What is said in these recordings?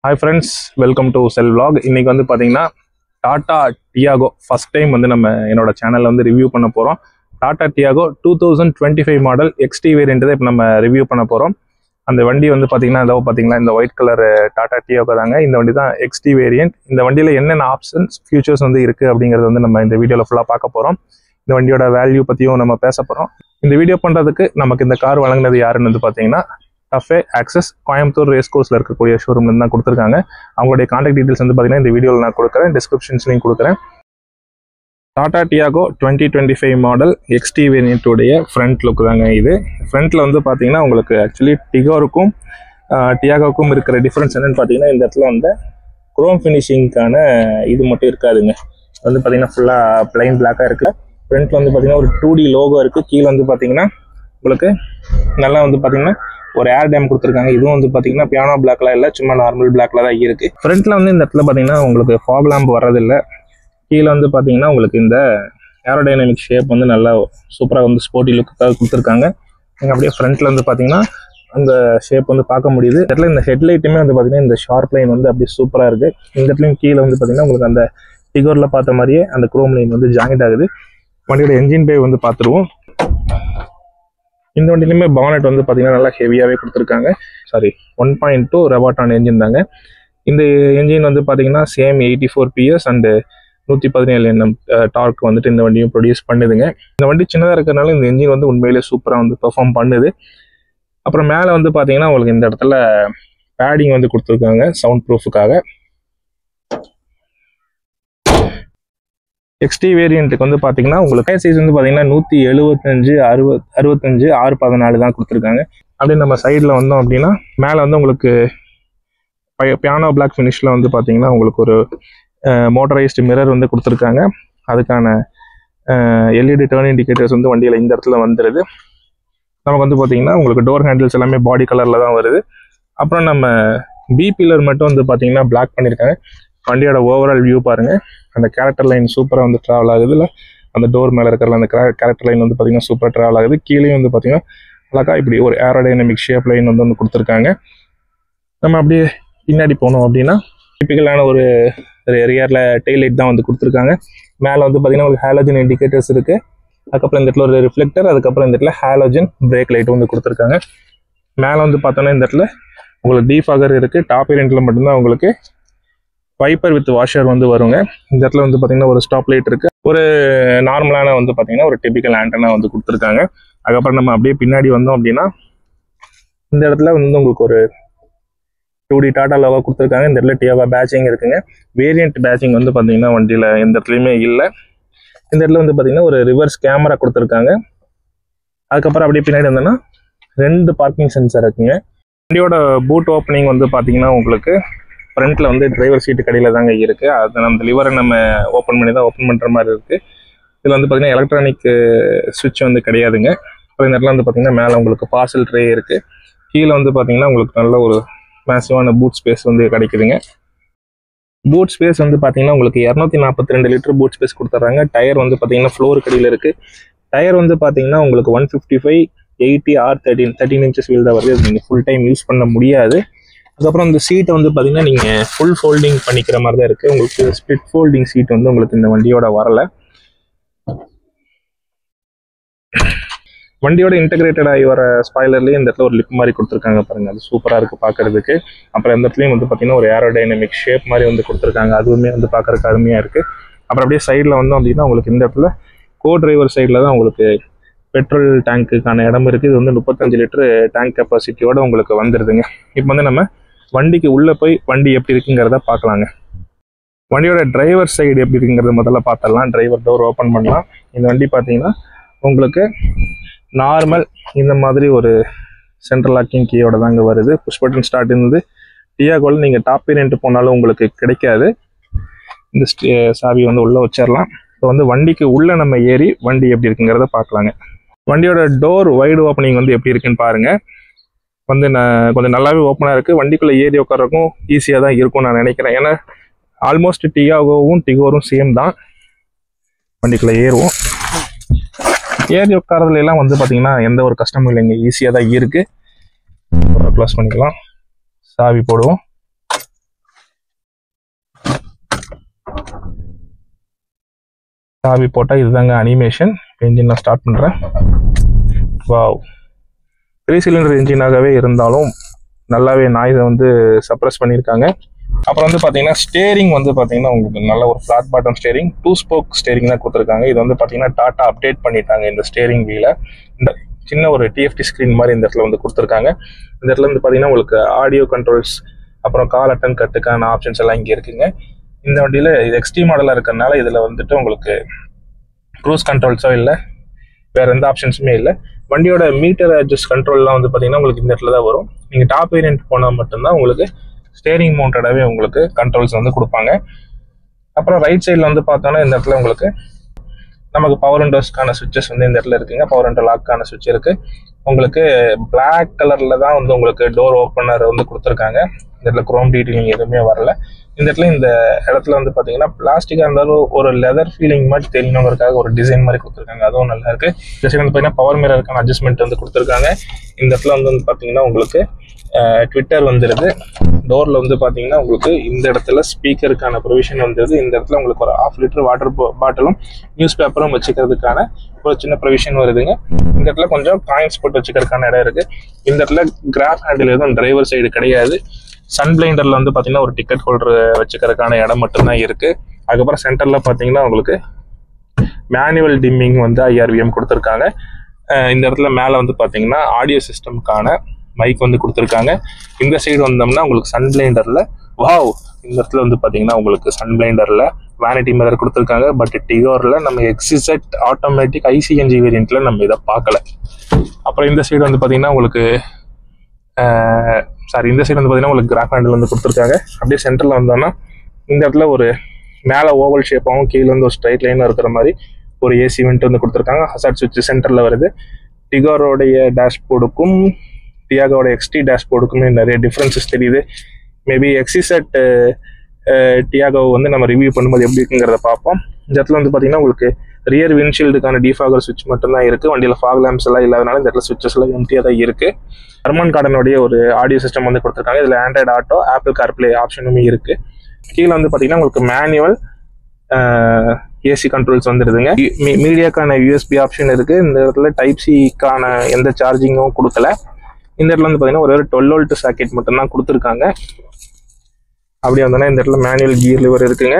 Hi friends, welcome to Cell Vlog. இன்னைக்கு வந்து பாத்தீங்கன்னா டாடா டியாகோ ஃபர்ஸ்ட் டைம் வந்து நம்ம என்னோட சேனல்ல வந்து ரிவ்யூ பண்ண போறோம். Tata Tiago 2025 model XT variant தான் இப்போ நம்ம ரிவ்யூ பண்ண போறோம். அந்த வண்டி வந்து பாத்தீங்கன்னா இதோ பாத்தீங்கன்னா இந்த ஒயிட் கலர் டாடா டியாகோ தாங்க. இந்த வண்டி தான் XT வேரியன்ட். இந்த வண்டியில என்னென்ன ஆப்ஷன்ஸ் ஃபியூச்சர்ஸ் வந்து இருக்கு அப்படிங்கறது வந்து நம்ம இந்த வீடியோல ஃபுல்லா பார்க்க போறோம். இந்த வண்டியோட வேல்யூ பத்தியும் நம்ம பேச போறோம். இந்த வீடியோ பண்றதுக்கு நமக்கு இந்த கார் வழங்கினது யாருன்னு வந்து பாத்தீங்கன்னா டஃபே ஆக்சஸ் கோயம்புத்தூர் ரேஸ் கோர்ஸ்ல இருக்கக்கூடிய ஷோரூம்ல தான் கொடுத்துருக்காங்க. அவங்களுடைய கான்டாக்ட் டீடைல்ஸ் வந்து பார்த்தீங்கன்னா இந்த வீடியோவில் நான் கொடுக்குறேன், டிஸ்கிரிப்ஷன்ஸ்லையும் கொடுக்குறேன். டாடா டியாகோ 2025 மாடல் XT வேரியன்ட்டுடைய ஃப்ரண்ட் லுக் தாங்க இது. ஃப்ரண்ட்ல வந்து பார்த்தீங்கன்னா உங்களுக்கு ஆக்சுவலி டிகோருக்கும் டியாகோக்கும் இருக்கிற டிஃப்ரென்ஸ் என்னன்னு பார்த்தீங்கன்னா இந்த இடத்துல வந்து குரோம் ஃபினிஷிங்கான இது மட்டும் இருக்காதுங்க. வந்து பார்த்தீங்கன்னா ஃபுல்லாக பிளைன் பிளாக்காக இருக்குது. ஃப்ரண்ட்ல வந்து பார்த்தீங்கன்னா ஒரு 2D லோகோ இருக்குது. கீழே வந்து பார்த்தீங்கன்னா உங்களுக்கு நல்லா வந்து பார்த்தீங்கன்னா ஒரு ஏர் டேம் கொடுத்துருக்காங்க. இதுவும் வந்து பார்த்தீங்கன்னா பியானோ பிளாக்ல இல்லை, சும்மா நார்மல் பிளாக்ல தான் இருக்கு. ஃப்ரண்ட்ல வந்து இந்த இடத்துல பார்த்தீங்கன்னா உங்களுக்கு ஃபாக் லேம்ப் வர்றதில்லை. கீழே வந்து பார்த்தீங்கன்னா உங்களுக்கு இந்த ஏரோடைனமிக் ஷேப் வந்து நல்லா சூப்பராக வந்து ஸ்போர்ட்டி லுக்காக கொடுத்துருக்காங்க. அப்படியே ஃப்ரண்ட்ல வந்து பார்த்தீங்கன்னா அந்த ஷேப் வந்து பார்க்க முடியுது. இடத்துல இந்த ஹெட்லைட்டுமே வந்து பார்த்தீங்கன்னா இந்த ஷார்ப் லைன் வந்து அப்படியே சூப்பராக இருக்கு. இந்த இடத்துலையும் கீழே வந்து பார்த்தீங்கன்னா உங்களுக்கு அந்த டிகோர்ல பார்த்த மாதிரியே அந்த குரோம் லைன் வந்து ஜாயிண்ட் ஆகுது. வண்டியோட என்ஜின் பே வந்து பார்த்துருவோம். இந்த வண்டியிலுமே பானட் வந்து பார்த்தீங்கன்னா நல்லா ஹெவியாகவே கொடுத்துருக்காங்க. 1.2 ரெவாட்டான் என்ஜின் தாங்க. இந்த என்ஜின் வந்து பார்த்தீங்கன்னா same 84 PS and 117 Nm torque வந்துட்டு இந்த வண்டியும் ப்ரொடியூஸ் பண்ணுதுங்க. இந்த வண்டி சின்னதாக இருக்கிறதுனால இந்த என்ஜின் வந்து உண்மையிலே சூப்பராக வந்து பெர்ஃபார்ம் பண்ணுது. அப்புறம் மேலே வந்து பார்த்தீங்கன்னா உங்களுக்கு இந்த இடத்துல பேடிங் வந்து கொடுத்துருக்காங்க சவுண்ட் ப்ரூஃபுக்காக. XT வேரியண்ட்டுக்கு வந்து பார்த்தீங்கன்னா உங்களுக்கு சைஸ் வந்து பார்த்தீங்கன்னா 175, 65, 614 தான் கொடுத்துருக்காங்க. அப்படியே நம்ம சைடில் வந்தோம் அப்படின்னா மேலே வந்து உங்களுக்கு பியானோ பிளாக் ஃபினிஷில் வந்து பார்த்தீங்கன்னா உங்களுக்கு ஒரு மோட்டரைஸ்டு மிரர் வந்து கொடுத்துருக்காங்க. அதுக்கான LED டர்ன் இண்டிகேட்டர்ஸ் வந்து வண்டியில் இந்த இடத்துல வந்துடுது. நமக்கு வந்து பார்த்தீங்கன்னா உங்களுக்கு டோர் ஹேண்டில்ஸ் எல்லாமே பாடி கலரில் தான் வருது. அப்புறம் நம்ம பி பில்லர் மட்டும் வந்து பார்த்தீங்கன்னா பிளாக் பண்ணியிருக்காங்க. வண்டியோட ஓவரால் வியூ பாருங்க, அந்த கேரக்டர் லைன் சூப்பராக வந்து ட்ராவல் ஆகுது. இல்லை அந்த டோர் மேலே இருக்கிற அந்த கேரக்டர் லைன் வந்து பார்த்தீங்கன்னா சூப்பராக ட்ராவல் ஆகுது. கீழே வந்து பார்த்தீங்கன்னா அழகா இப்படி ஒரு ஏரோடைனமிக் ஷேப் லைன் வந்து கொடுத்துருக்காங்க. நம்ம அப்படியே பின்னாடி போனோம் அப்படின்னா டிப்பிக்கலான ஒரு ரியரில் டெய்ல் லைட் தான் வந்து கொடுத்துருக்காங்க. மேலே வந்து பார்த்தீங்கன்னா ஒரு ஹாலோஜன் இண்டிகேட்டர்ஸ் இருக்குது. அதுக்கப்புறம் இந்த இடத்துல ஒரு ரிஃப்ளெக்டர், அதுக்கப்புறம் இந்த இடத்துல ஹாலோஜன் பிரேக் லைட் வந்து கொடுத்துருக்காங்க. மேலே வந்து பார்த்தோன்னா இந்த இடத்துல உங்களுக்கு டீஃபாகர் இருக்குது. டாப் வேரியண்ட்டில் மட்டும்தான் உங்களுக்கு வைப்பர் வித் வாஷர் வந்து வருங்க. இந்த இடத்துல வந்து பார்த்தீங்கன்னா ஒரு ஸ்டாப் லைட் இருக்குது. ஒரு நார்மலான வந்து பார்த்தீங்கன்னா ஒரு டிபிக்கல் ஆண்டனா வந்து கொடுத்துருக்காங்க. அதுக்கப்புறம் நம்ம அப்படியே பின்னாடி வந்தோம் அப்படின்னா இந்த இடத்துல வந்து உங்களுக்கு ஒரு 2D டாடா லோகோ கொடுத்துருக்காங்க. இந்த இடத்துல டியாகோ பேட்சிங் இருக்குங்க. வேரியண்ட் பேட்சிங் வந்து பார்த்தீங்கன்னா வண்டியில் எந்த இடத்துலையுமே இல்லை. இந்த இடத்துல வந்து பார்த்தீங்கன்னா ஒரு ரிவர்ஸ் கேமரா கொடுத்துருக்காங்க. அதுக்கப்புறம் அப்படியே பின்னாடி வந்தோன்னா 2 பார்க்கிங் சென்சார் இருக்குங்க. வண்டியோட பூட் ஓப்பனிங் வந்து பார்த்தீங்கன்னா உங்களுக்கு ஃப்ரண்ட்ல வந்து டிரைவர் சீட்டு கடையில் தாங்க இருக்குது. அதை நம்ம லிவரை நம்ம ஓப்பன் பண்ணி தான் ஓப்பன் பண்ணுற மாதிரி இருக்குது. இதில் வந்து பார்த்தீங்கன்னா எலக்ட்ரானிக் சுவிட்ச் வந்து கிடையாதுங்க. அப்புறம் இந்த இடத்துல வந்து பார்த்தீங்கன்னா மேலே உங்களுக்கு பார்சல் ட்ரே இருக்குது. கீழே வந்து பார்த்தீங்கன்னா உங்களுக்கு நல்ல ஒரு மேசிவான பூட் ஸ்பேஸ் வந்து கிடைக்குதுங்க. பூட் ஸ்பேஸ் வந்து பார்த்தீங்கன்னா உங்களுக்கு 242 லிட்டர் பூட் ஸ்பேஸ் கொடுத்துட்றாங்க. டயர் வந்து பார்த்தீங்கன்னா ஃப்ளோர் கடையில் இருக்குது. டயர் வந்து பார்த்தீங்கன்னா உங்களுக்கு 155, 80, R13 இன்ச்சஸ் வீல் தான் வருது. நீங்கள் ஃபுல் டைம் யூஸ் பண்ண முடியாது. அதுக்கப்புறம் இந்த சீட்டை வந்து பார்த்தீங்கன்னா நீங்கள் ஃபுல் ஃபோல்டிங் பண்ணிக்கிற மாதிரி தான் இருக்குது. உங்களுக்கு ஸ்பிளிட் ஃபோல்டிங் சீட் வந்து உங்களுக்கு இந்த வண்டியோட வரலை. வண்டியோட இன்டகிரேட்டட் ஆகி வர ஸ்பாய்லர்லேயே இந்த இடத்துல ஒரு லிப் மாதிரி கொடுத்துருக்காங்க பாருங்க, அது சூப்பராக இருக்குது பார்க்கறதுக்கு. அப்புறம் இந்த இடத்துலையும் வந்து பார்த்தீங்கன்னா ஒரு ஏரோடைனமிக் ஷேப் மாதிரி வந்து கொடுத்துருக்காங்க. அதுவுமே வந்து பார்க்கறதுக்கு அருமையாக இருக்குது. அப்புறம் அப்படியே சைடில் வந்தோம் அப்படின்னா உங்களுக்கு இந்த இடத்துல கோ டிரைவர் சைடில் தான் உங்களுக்கு பெட்ரோல் டேங்க்குக்கான இடம் இருக்குது. இது வந்து 35 லிட்டர் டேங்க் கெப்பாசிட்டியோட உங்களுக்கு வந்துடுதுங்க. இப்போ வந்து நம்ம வண்டிக்கு உள்ளே போய் வண்டி எப்படி இருக்குங்கிறத பார்க்கலாங்க. வண்டியோட டிரைவர் சைடு எப்படி இருக்குங்கிறத முதல்ல பார்த்துடலாம். டிரைவர் டோர் ஓப்பன் பண்ணலாம். இந்த வண்டி பார்த்தீங்கன்னா உங்களுக்கு நார்மல் இந்த மாதிரி ஒரு சென்ட்ரல் லாக்கிங் கீயோட தாங்க வருது. புஷ் பட்டன் ஸ்டார்ட் இருந்து டியாகோவில் நீங்கள் டாப் வேரியன்ட் போனாலும் உங்களுக்கு கிடைக்காது. இந்த சாவி வந்து உள்ளே வச்சிடலாம். இப்போ வந்து வண்டிக்கு உள்ளே நம்ம ஏறி வண்டி எப்படி இருக்குங்கிறத பார்க்கலாங்க. வண்டியோட டோர் வைடு ஓப்பனிங் வந்து எப்படி இருக்குன்னு பாருங்க. வந்து நான் கொஞ்சம் நல்லாவே ஓப்பனாக இருக்குது. வண்டிக்குள்ளே ஏறி உட்காரக்கும் ஈஸியாக தான் இருக்கும் நான் நினைக்கிறேன். ஏன்னா ஆல்மோஸ்ட் டியாகோவும் டிகோரும் சேம் தான். வண்டிக்குள்ளே ஏறுவோம். ஏறி உட்காரதுல எல்லாம் வந்து பார்த்தீங்கன்னா எந்த ஒரு கஷ்டமும் இல்லைங்க, ஈஸியாக தான் இருக்குது. க்ளோஸ் பண்ணிக்கலாம். சாவி போடுவோம். சாவி போட்டால் இதுதாங்க அனிமேஷன். என்ஜின் நான் ஸ்டார்ட் பண்ணுறேன். வாவ், 3 சிலிண்டர் என்ஜினாகவே இருந்தாலும் நல்லாவே நாய்ஸை வந்து சப்ரஸ் பண்ணியிருக்காங்க. அப்புறம் வந்து பார்த்தீங்கன்னா ஸ்டேரிங் வந்து பார்த்தீங்கன்னா உங்களுக்கு நல்ல ஒரு flat bottom steering, 2 spoke steering தான் கொடுத்துருக்காங்க. இது வந்து பார்த்தீங்கன்னா டாட்டா அப்டேட் பண்ணிட்டாங்க இந்த ஸ்டேரிங் வீலை. இந்த சின்ன ஒரு டிஎஃப்டி ஸ்க்ரீன் மாதிரி இந்த இடத்துல வந்து கொடுத்துருக்காங்க. இந்த இடத்துல வந்து பார்த்தீங்கன்னா உங்களுக்கு ஆடியோ கண்ட்ரோல்ஸ், அப்புறம் கால் அட்டன் கட்டுக்கான ஆப்ஷன்ஸ் எல்லாம் இங்கே இருக்குங்க. இந்த வண்டியில் இது எக்ஸ்டி மாடலாக இருக்கிறதுனால இதில் வந்துட்டு உங்களுக்கு க்ரூஸ் கண்ட்ரோல்ஸோ இல்லை வேறு எந்த ஆப்ஷன்ஸுமே இல்லை. வண்டியோட மீட்டர் அட்ஜஸ்ட் கண்ட்ரோல்லாம் வந்து பார்த்தீங்கன்னா உங்களுக்கு இந்த இடத்துல தான் வரும். நீங்கள் டாப் வேரியன்ட் போனால் மட்டும்தான் உங்களுக்கு ஸ்டேரிங் மவுண்டடாகவே உங்களுக்கு கண்ட்ரோல்ஸ் வந்து கொடுப்பாங்க. அப்புறம் ரைட் சைடில் வந்து பார்த்தோன்னா இந்த இடத்துல உங்களுக்கு நமக்கு பவர் விண்டோஸ்க்கான சுவிட்சஸ் வந்து இந்த இடத்துல இருக்குங்க. பவர் விண்டோ லாக்கான சுவிட்ச் இருக்குது. உங்களுக்கு பிளாக் கலரில் தான் வந்து உங்களுக்கு டோர் ஓப்பனர் வந்து கொடுத்துருக்காங்க. இந்த இடத்துல குரோம் டீட்டெயிலிங் எதுவுமே வரல. இந்த இடத்துல வந்து பார்த்தீங்கன்னா பிளாஸ்டிக்காக இருந்தாலும் ஒரு லெதர் ஃபீலிங் மாதிரி தெரியணுங்கிறதுக்காக ஒரு டிசைன் மாதிரி கொடுத்துருக்காங்க. அதுவும் நல்லா இருக்கு. இந்த சைடு வந்து பார்த்தீங்கன்னா பவர் மிரருக்கான அட்ஜஸ்ட்மெண்ட் வந்து கொடுத்துருக்காங்க. இந்த இடத்துல வந்து பார்த்தீங்கன்னா உங்களுக்கு ட்விட்டர் வந்துடுது. டோரில் வந்து பார்த்தீங்கன்னா உங்களுக்கு இந்த இடத்துல ஸ்பீக்கருக்கான ப்ரொவிஷன் வந்துடுது. இந்த இடத்துல உங்களுக்கு ஒரு 1/2 லிட்டர் வாட்டர் பாட்டிலும் நியூஸ் பேப்பரும் வச்சுக்கிறதுக்கான ஒரு சின்ன ப்ரொவிஷன் வருதுங்க. இந்த இடத்துல கொஞ்சம் காயின்ஸ் போட்டு வச்சுக்கிறதுக்கான இடம் இருக்குது. இந்த இடத்துல கிராப் ஹேண்டில் எதுவும் டிரைவர் சைடு கிடையாது. சன் பிளைண்டரில் வந்து பார்த்தீங்கன்னா ஒரு டிக்கெட் ஹோல்டர் வச்சுக்கிறதுக்கான இடம் மட்டும்தான் இருக்குது. அதுக்கப்புறம் சென்டரில் பார்த்தீங்கன்னா உங்களுக்கு மேனுவல் டிம்மிங் வந்து IRVM கொடுத்துருக்காங்க. இந்த இடத்துல மேலே வந்து பார்த்தீங்கன்னா ஆடியோ சிஸ்டம்க்கான மைக் வந்து கொடுத்துருக்காங்க. இந்த சைடு வந்தோம்னா உங்களுக்கு சன் பிளைண்டரில் வாவ், இந்த இடத்துல வந்து பார்த்தீங்கன்னா உங்களுக்கு சன் பிளைண்டரில் வேனிட்டி மிரர் கொடுத்துருக்காங்க. பட் டிகோரில் நம்ம XZ ஆட்டோமேட்டிக் ICNG வேரியண்ட்டில் நம்ம இதை பார்க்கல. அப்புறம் இந்த சைடு வந்து பார்த்தீங்கன்னா உங்களுக்கு இந்த சைடு வந்து பார்த்தீங்கன்னா உங்களுக்கு கிராப் ஹேண்டில் வந்து கொடுத்துருக்காங்க. அப்படியே சென்டரில் வந்தோம்னா இந்த இடத்துல ஒரு மேலே ஓவல் ஷேப்பாகவும் கீழே வந்து ஒரு ஸ்ட்ரைட் லைனாக இருக்கிற மாதிரி ஒரு ஏசி வெண்ட் வந்து கொடுத்துருக்காங்க. ஹசார்ட் சுவிட்ச் சென்டரில் வருது. டிகோரோடைய டேஷ்போர்டுக்கும் டியாகோட XT டேஷ்போர்டுக்குமே நிறைய டிஃப்ரென்சஸ் தெரியுது. மேபி XZ டியாகோ வந்து நம்ம ரிவ்யூ பண்ணும்போது எப்படி இருக்குங்கிறத பார்ப்போம். இந்த இடத்துல வந்து பார்த்தீங்கன்னா உங்களுக்கு ரியர் விண்ட்ஷீல்டுக்கான டிஃபாகர் சுவிட்ச் மட்டும்தான் இருக்குது. வண்டியில் ஃபாக் லேம்ப்ஸ் எல்லாம் இல்லாதனால இந்த இடத்துல சுவிட்சஸ் எல்லாம் எம்டியாக தான் இருக்குது. ஹர்மன் கார்டனுடைய ஒரு ஆடியோ சிஸ்டம் வந்து கொடுத்துருக்காங்க. இதில் ஆண்ட்ராய்டு ஆட்டோ, ஆப்பிள் கார்ப்ளே ஆப்ஷனுமே இருக்குது. கீழே வந்து பார்த்தீங்கன்னா உங்களுக்கு மேனுவல் ஏசி கண்ட்ரோல்ஸ் வந்துடுதுங்க. மீடியாக்கான USB ஆப்ஷன் இருக்குது. இந்த இடத்துல டைப் சிக்கான எந்த சார்ஜிங்கும் கொடுக்கல. இந்த இடத்துல வந்து பார்த்தீங்கன்னா ஒரு 12 வோல்ட் சாக்கெட் மட்டும்தான் கொடுத்துருக்காங்க. அப்படியே வந்தோன்னா இந்த இடத்துல மேனுவல் கியர் லிவர் இருக்குங்க.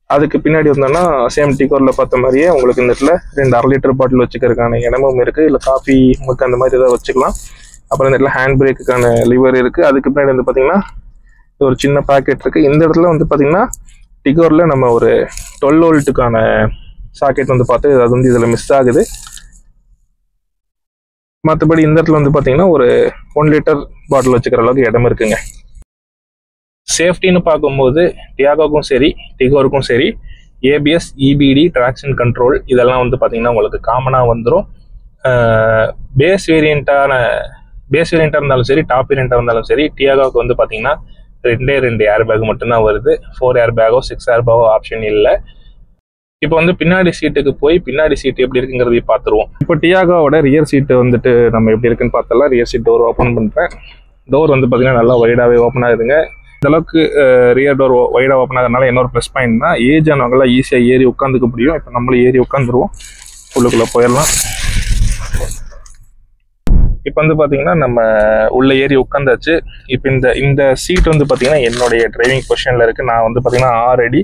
அதுக்கு பின்னாடி வந்தோன்னா சேம் டிகோரில் பார்த்த மாதிரியே உங்களுக்கு இந்த இடத்துல 2 1/2 லிட்டர் பாட்டில் வச்சுக்கிறதுக்கான இடமும் இருக்குது. இல்லை காஃபி முக்கு அந்த மாதிரி ஏதாவது வச்சுக்கலாம். அப்புறம் இந்த இடத்துல ஹேண்ட் பிரேக்குக்கான லிவர் இருக்குது. அதுக்கு பின்னாடி வந்து பார்த்தீங்கன்னா ஒரு சின்ன பாக்கெட் இருக்குது. இந்த இடத்துல வந்து பார்த்தீங்கன்னா டிகோரில் நம்ம ஒரு 12 வோல்ட்டுக்கான சாக்கெட் வந்து பார்த்து அது வந்து இதில் மிஸ் ஆகுது. மற்றபடி இந்த இடத்துல வந்து பார்த்தீங்கன்னா ஒரு 1 லிட்டர் பாட்டில் வச்சுக்கிற அளவுக்கு இடம் இருக்குங்க. சேஃப்டின்னு பார்க்கும்போது டியாகோக்கும் சரி டிகோருக்கும் சரி ABS, EBD, ட்ராக்ஷன் கண்ட்ரோல் இதெல்லாம் வந்து பார்த்தீங்கன்னா உங்களுக்கு காமனாக வந்துடும். பேஸ் வேரியண்ட்டாக இருந்தாலும் சரி, டாப் வேரியண்ட்டாக இருந்தாலும் சரி, டியாகோவுக்கு வந்து பார்த்தீங்கன்னா 2 ஏர் பேக் மட்டும்தான் வருது. 4 ஏர் பேக்கோ 6 ஏர் பேக்கோ ஆப்ஷன் இல்லை. இப்போ வந்து பின்னாடி சீட்டுக்கு போய் பின்னாடி சீட்டு எப்படி இருக்குங்கிறதையும் பார்த்துருவோம். இப்போ டியாகோவோட ரியர் சீட்டு வந்துட்டு நம்ம எப்படி இருக்குன்னு பார்த்தலாம். ரியர் சீட் டோர் ஓப்பன் பண்ணுறேன். டோர் வந்து பார்த்தீங்கன்னா நல்லா வைடாகவே ஓப்பன் ஆகுதுங்க. இந்த அளவுக்கு ரியர் டோர் வைடாக ஓப்பன் ஆகிறதுனால இன்னொரு ப்ளஸ் பாயிண்ட்னா ஏஜ் ஆனவங்களாம் ஈஸியாக ஏறி உட்காந்துக்க முடியும். இப்போ நம்மளும் ஏறி உட்காந்துருவோம். உள்ளுக்குள்ளே போயிடலாம். இப்போ வந்து பார்த்தீங்கன்னா நம்ம உள்ள ஏறி உட்காந்தாச்சு. இப்போ இந்த சீட் வந்து பார்த்தீங்கன்னா என்னுடைய டிரைவிங் பொசிஷனில் இருக்குது. நான் வந்து பார்த்தீங்கன்னா 6 அடி.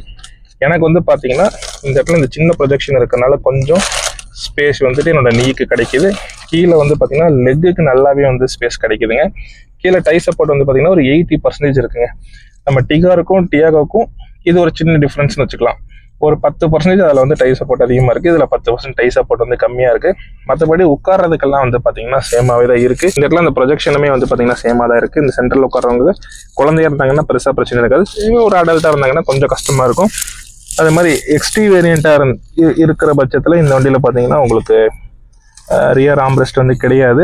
எனக்கு வந்து பார்த்தீங்கன்னா இந்த இடத்துல இந்த சின்ன ப்ரொஜெக்ஷன் இருக்கிறனால கொஞ்சம் ஸ்பேஸ் வந்துட்டு என்னோட நீக்கு கிடைக்குது. கீழே வந்து பார்த்தீங்கன்னா லெக்குக்கு நல்லாவே வந்து ஸ்பேஸ் கிடைக்குதுங்க. கீழே டை சப்போர்ட் வந்து பார்த்தீங்கன்னா ஒரு 80% இருக்குங்க. நம்ம டிகாருக்கும் டியாகோக்கும் இது ஒரு சின்ன டிஃப்ரென்ஸ்னு வச்சுக்கலாம். ஒரு 10% அதில் வந்து டை சப்போர்ட் அதிகமாக இருக்குது. இதில் 10% டை சப்போர்ட் வந்து கம்மியாக இருக்குது. மற்றபடி உட்கார்றதுக்கெல்லாம் வந்து பார்த்தீங்கன்னா சேமாகவே தான் இருக்குது. இந்த இடத்துல அந்த ப்ரொஜெக்ஷனுமே வந்து பார்த்தீங்கன்னா சேமாக தான் இருக்குது. இந்த சென்டரில் உட்காரவங்க குழந்தையா இருந்தாங்கன்னா பெருசாக பிரச்சனை இருக்காது. ஒரு அடல்ட்டாக இருந்தாங்கன்னா கொஞ்சம் கஷ்டமாக இருக்கும். அதே மாதிரி XT வேரியண்ட்டாக இருக்கிற பட்சத்தில் இந்த வண்டியில் பார்த்தீங்கன்னா உங்களுக்கு ரியர் ஆம்ரெஸ்ட் வந்து கிடையாது.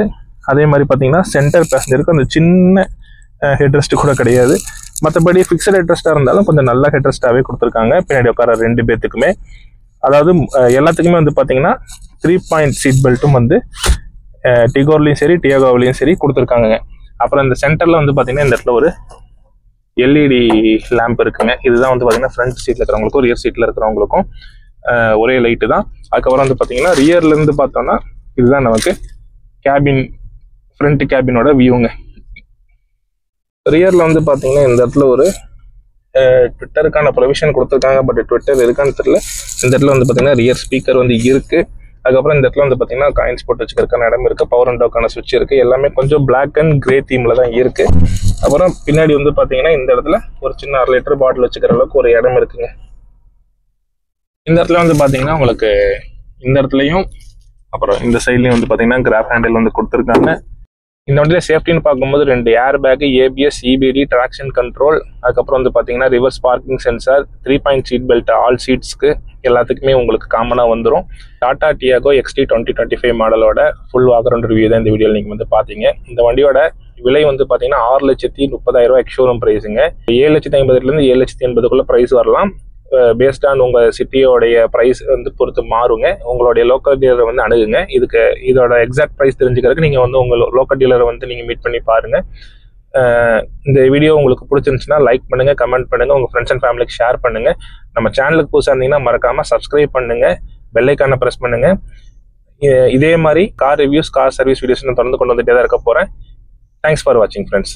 அதே மாதிரி பார்த்தீங்கன்னா சென்டர் பேசஞ்சருக்கு அந்த சின்ன ஹெட்ரெஸ்ட் கூட கிடையாது. மற்றபடி ஃபிக்ஸட் ஹெட்ரெஸ்ட்டாக இருந்தாலும் கொஞ்சம் நல்ல ஹெட்ரெஸ்ட்டாகவே கொடுத்துருக்காங்க பின்னாடி உட்கார 2 பேர்த்துக்குமே. அதாவது எல்லாத்துக்குமே வந்து பார்த்தீங்கன்னா 3 பாயிண்ட் சீட் பெல்ட்டும் வந்து டிகோர்லையும் சரி டியாகோவிலையும் சரி கொடுத்துருக்காங்க. அப்புறம் இந்த சென்டரில் வந்து பார்த்தீங்கன்னா இந்த இடத்துல ஒரு LED லேம்ப் இருக்குங்க. இதுதான் வந்து பார்த்தீங்கன்னா ஃப்ரண்ட் சீட்டில் இருக்கிறவங்களுக்கும் ரியர் சீட்டில் இருக்கிறவங்களுக்கும் ஒரே லைட்டு தான். அதுக்கப்புறம் வந்து பார்த்தீங்கன்னா ரியர்லேருந்து பார்த்தோம்னா இதுதான் நமக்கு கேபின், ஃப்ரண்ட் கேபினோட வியூங்க. ரியரில் வந்து பார்த்தீங்கன்னா இந்த இடத்துல ஒரு ட்விட்டருக்கான ப்ரொவிஷன் கொடுத்துருக்காங்க. பட் ட்விட்டர் இருக்கான்னு தெரியல. இந்த இடத்துல வந்து பார்த்தீங்கன்னா ரியர் ஸ்பீக்கர் வந்து இருக்குது. அதுக்கப்புறம் இந்த இடத்துல வந்து பார்த்தீங்கன்னா காயின்ஸ் போட்டு வச்சுக்கிறதுக்கான இடம் இருக்குது. பவர் அண்ட் டோக்கான சுவிட்ச் இருக்குது. எல்லாமே கொஞ்சம் பிளாக் அண்ட் கிரே தீமில் தான் இருக்குது. அப்புறம் பின்னாடி வந்து பார்த்தீங்கன்னா இந்த இடத்துல ஒரு சின்ன 1.5 லிட்டர் பாட்டில் வச்சுக்கிற அளவுக்கு ஒரு இடம் இருக்குங்க. இந்த இடத்துல வந்து பார்த்தீங்கன்னா உங்களுக்கு இந்த இடத்துலையும் அப்புறம் இந்த சைட்லையும் வந்து பார்த்தீங்கன்னா கிராப் ஹேண்டில் வந்து கொடுத்துருக்காங்க. இந்த வண்டியில் சேஃப்டின்னு பார்க்கும்போது 2 air bag, ABS, EBD, traction control, அதுக்கப்புறம் வந்து பார்த்தீங்கன்னா reverse parking sensor, 3 point seat belt all சீட்ஸ்க்கு எல்லாத்துக்குமே உங்களுக்கு காமனாக வந்துடும். டாடா டியாகோ XT 2025 மாடலோட ஃபுல் வாக்கரவுண்ட் ரிவ்யூ தான் இந்த வீடியோவில் நீங்கள் வந்து பார்த்தீங்க. இந்த வண்டியோட விலை வந்து பார்த்தீங்கன்னா 6,30,000 எக்ஸ்ஷோரூம் ப்ரைஸுங்க. 7,50,000 7,80,000 ப்ரைஸ் வரலாம். பேஸ்ட் ஆன் உங்கள் சிட்டியோடைய ப்ரைஸ் வந்து பொறுத்து மாறுங்க. உங்களுடைய லோக்கல் டீலரை வந்து அணுகுங்க. இதோட எக்ஸாக்ட் ப்ரைஸ் தெரிஞ்சுக்கிறதுக்கு நீங்கள் வந்து உங்கள் லோக்கல் டீலரை வந்து நீங்கள் மீட் பண்ணி பாருங்கள். இந்த வீடியோ உங்களுக்கு பிடிச்சிருந்துச்சுன்னா லைக் பண்ணுங்கள், கமெண்ட் பண்ணுங்கள், உங்கள் ஃப்ரெண்ட்ஸ் அண்ட் ஃபேமிலிக்கு ஷேர் பண்ணுங்கள். நம்ம சேனலுக்கு புதுசாக இருந்தீங்கன்னா மறக்காமல் சப்ஸ்கிரைப் பண்ணுங்கள், பெல் ஐக்கானை ப்ரெஸ் பண்ணுங்கள். இதே மாதிரி car reviews, car service videos நான் தொடர்ந்து கொண்டு வந்துட்டே தான் இருக்க போகிறேன். தேங்க்ஸ் ஃபார் வாட்சிங் ஃப்ரெண்ட்ஸ்.